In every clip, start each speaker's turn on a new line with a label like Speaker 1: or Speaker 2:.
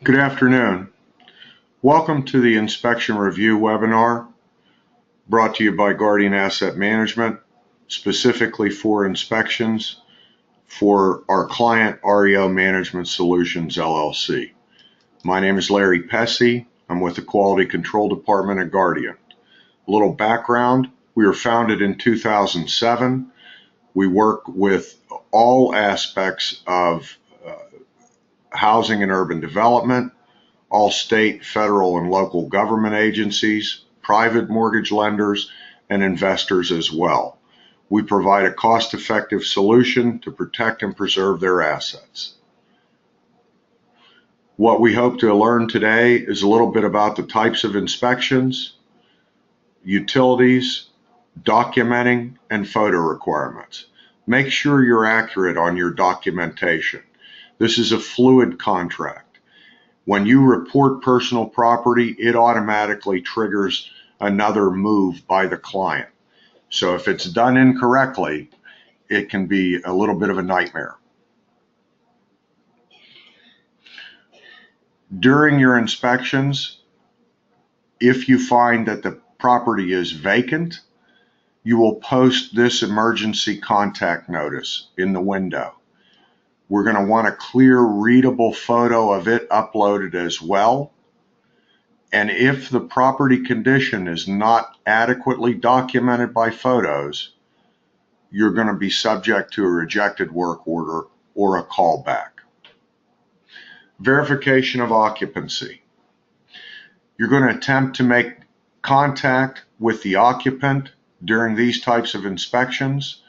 Speaker 1: Good afternoon. Welcome to the Inspection Review webinar brought to you by Guardian Asset Management, specifically for inspections for our client REO Management Solutions, LLC. My name is Larry Pesci. I'm with the Quality Control Department at Guardian. A little background, we were founded in 2007. We work with all aspects of housing and urban development, all state, federal, and local government agencies, private mortgage lenders, and investors as well. We provide a cost-effective solution to protect and preserve their assets. What we hope to learn today is a little bit about the types of inspections, utilities, documenting, and photo requirements. Make sure you're accurate on your documentation. This is a fluid contract. When you report personal property, it automatically triggers another move by the client. So if it's done incorrectly, it can be a little bit of a nightmare. During your inspections, if you find that the property is vacant, you will post this emergency contact notice in the window. We're going to want a clear, readable photo of it uploaded as well. And if the property condition is not adequately documented by photos, you're going to be subject to a rejected work order or a callback. Verification of occupancy. You're going to attempt to make contact with the occupant during these types of inspections.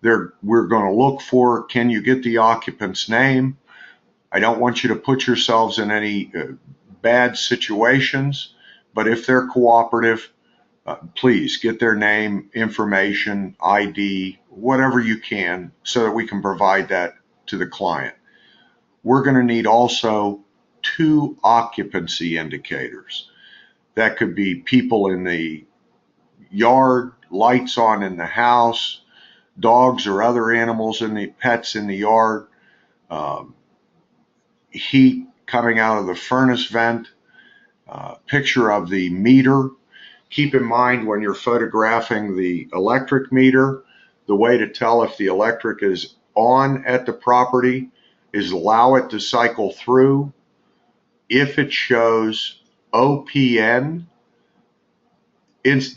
Speaker 1: We're going to look for, can you get the occupant's name? I don't want you to put yourselves in any bad situations, but if they're cooperative, please get their name, information, ID, whatever you can, so that we can provide that to the client. We're going to need also 2 occupancy indicators. That could be people in the yard, lights on in the house, dogs or other animals pets in the yard, heat coming out of the furnace vent, picture of the meter. Keep in mind when you're photographing the electric meter, the way to tell if the electric is on at the property is allow it to cycle through. If it shows OPN,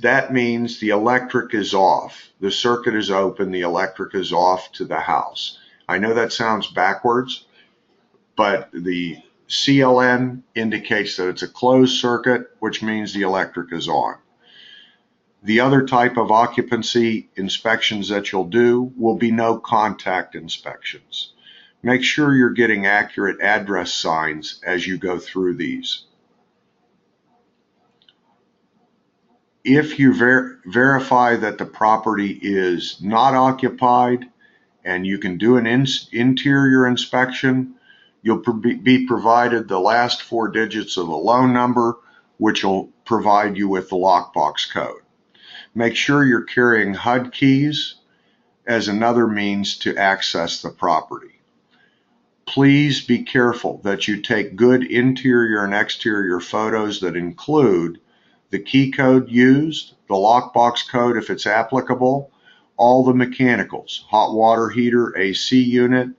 Speaker 1: that means the electric is off. The circuit is open, the electric is off to the house. I know that sounds backwards, but the CLN indicates that it's a closed circuit, which means the electric is on. The other type of occupancy inspections that you'll do will be no contact inspections. Make sure you're getting accurate address signs as you go through these. If you verify that the property is not occupied and you can do an interior inspection, you'll be provided the last 4 digits of the loan number, which will provide you with the lockbox code. Make sure you're carrying HUD keys as another means to access the property. Please be careful that you take good interior and exterior photos that include the key code used, the lockbox code if it's applicable, all the mechanicals, hot water heater, AC unit,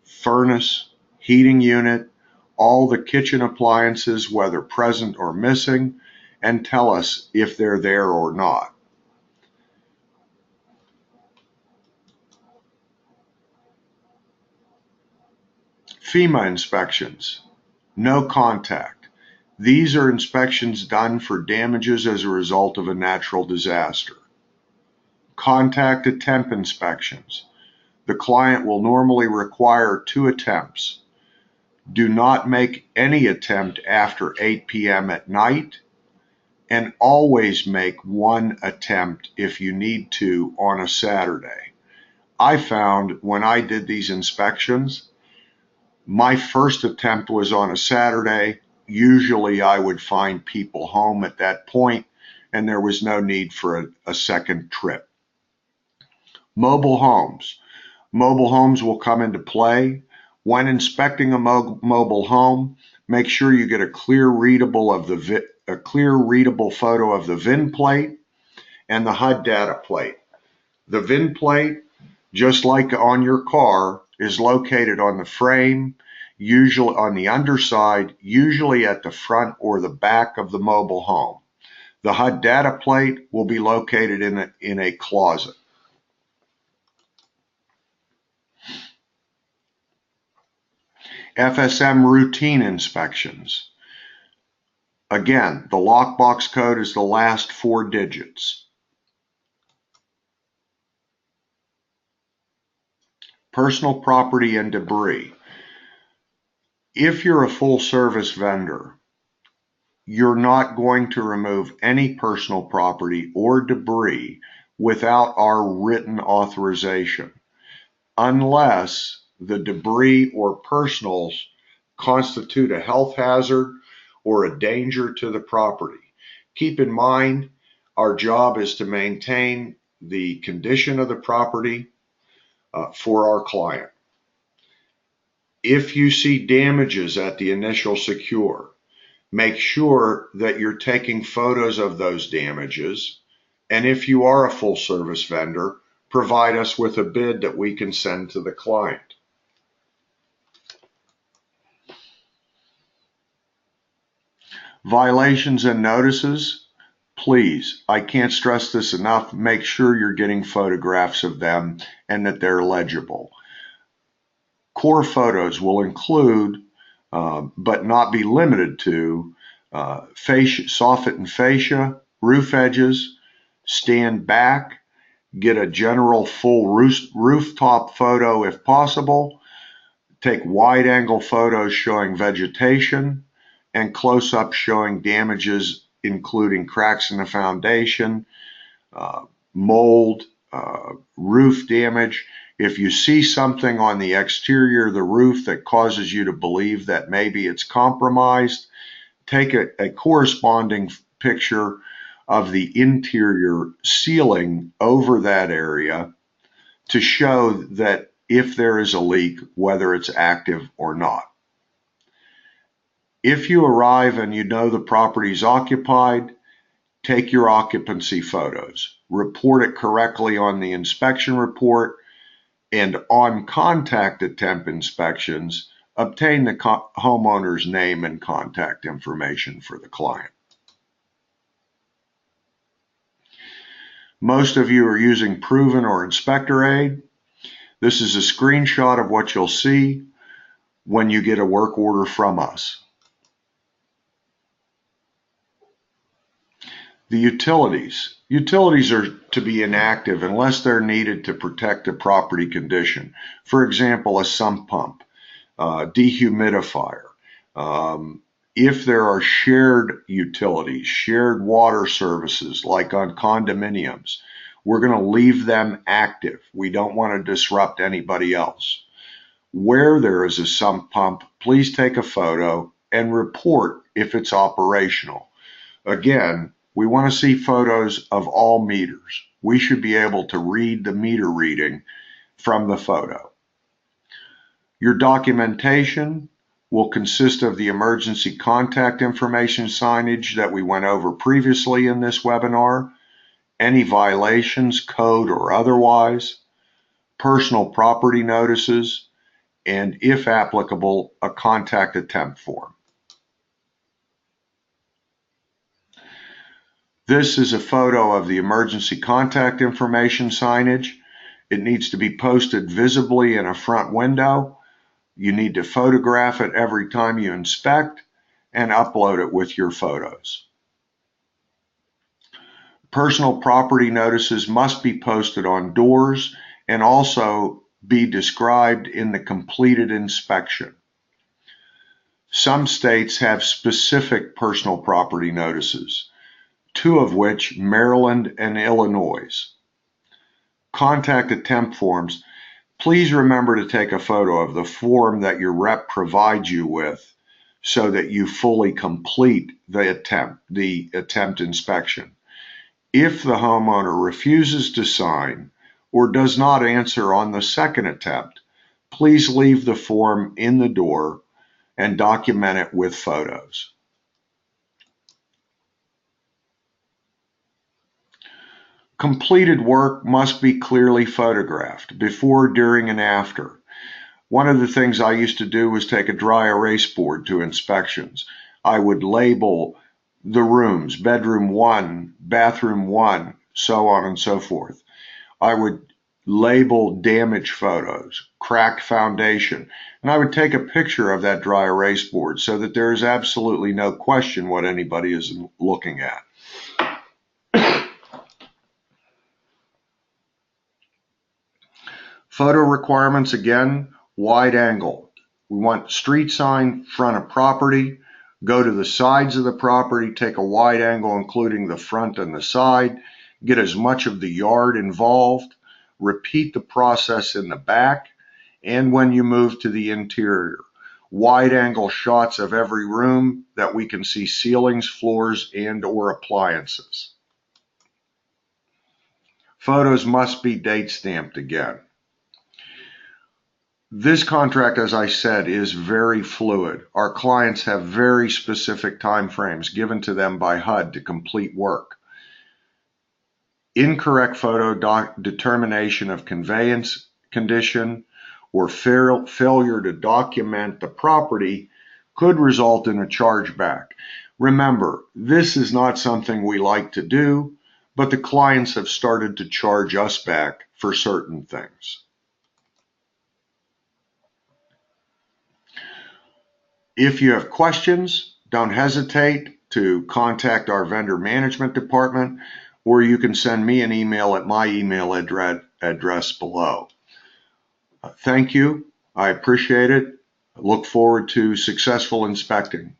Speaker 1: furnace, heating unit, all the kitchen appliances, whether present or missing, and tell us if they're there or not. FEMA inspections, no contact. These are inspections done for damages as a result of a natural disaster. Contact attempt inspections. The client will normally require 2 attempts. Do not make any attempt after 8 p.m. at night, and always make 1 attempt if you need to on a Saturday. I found when I did these inspections, my first attempt was on a Saturday. Usually I would find people home at that point, and there was no need for a second trip. Mobile homes. Mobile homes will come into play When inspecting a mobile home, make sure you get a clear readable photo of the VIN plate and the HUD data plate. The VIN plate, just like on your car, is located on the frame, usually on the underside, usually at the front or the back of the mobile home. The HUD data plate will be located in a closet. FSM routine inspections. Again, the lockbox code is the last 4 digits. Personal property and debris. If you're a full service vendor, you're not going to remove any personal property or debris without our written authorization, unless the debris or personals constitute a health hazard or a danger to the property. Keep in mind, our job is to maintain the condition of the property for our client. If you see damages at the initial secure, make sure that you're taking photos of those damages. And if you are a full service vendor, provide us with a bid that we can send to the client. Violations and notices. Please, I can't stress this enough, make sure you're getting photographs of them and that they're legible. Core photos will include, but not be limited to, soffit and fascia, roof edges, stand back, get a general full rooftop photo if possible, take wide angle photos showing vegetation, and close-ups showing damages including cracks in the foundation, mold, roof damage. If you see something on the exterior of the roof that causes you to believe that maybe it's compromised, take a corresponding picture of the interior ceiling over that area to show that if there is a leak, whether it's active or not. If you arrive and you know the property is occupied, take your occupancy photos, report it correctly on the inspection report, and on contact attempt inspections, obtain the homeowner's name and contact information for the client. Most of you are using Proven or Inspector Aid. This is a screenshot of what you'll see when you get a work order from us. The utilities. Utilities are to be inactive unless they're needed to protect a property condition. For example, a sump pump, dehumidifier. If there are shared utilities, shared water services, like on condominiums, we're going to leave them active. We don't want to disrupt anybody else. Where there is a sump pump, please take a photo and report if it's operational. Again, we want to see photos of all meters. We should be able to read the meter reading from the photo. Your documentation will consist of the emergency contact information signage that we went over previously in this webinar, any violations, code or otherwise, personal property notices, and if applicable, a contact attempt form. This is a photo of the emergency contact information signage. It needs to be posted visibly in a front window. You need to photograph it every time you inspect and upload it with your photos. Personal property notices must be posted on doors and also be described in the completed inspection. Some states have specific personal property notices, 2 of which, Maryland and Illinois. Contact attempt forms. Please remember to take a photo of the form that your rep provides you with so that you fully complete the attempt inspection. If the homeowner refuses to sign or does not answer on the second attempt, Please leave the form in the door and document it with photos. Completed work must be clearly photographed before, during, and after. One of the things I used to do was take a dry erase board to inspections. I would label the rooms, bedroom 1, bathroom 1, so on and so forth. I would label damage photos, cracked foundation, and I would take a picture of that dry erase board so that there is absolutely no question what anybody is looking at. Photo requirements, again, wide angle. We want street sign, front of property. Go to the sides of the property, take a wide angle including the front and the side. Get as much of the yard involved. Repeat the process in the back and when you move to the interior. Wide angle shots of every room that we can see ceilings, floors, and or appliances. Photos must be date stamped again. This contract, as I said, is very fluid. Our clients have very specific timeframes given to them by HUD to complete work. Incorrect photo determination of conveyance condition or failure to document the property could result in a chargeback. Remember, this is not something we like to do, but the clients have started to charge us back for certain things. If you have questions, don't hesitate to contact our vendor management department, or you can send me an email at my email address below. Thank you. I appreciate it. I look forward to successful inspecting.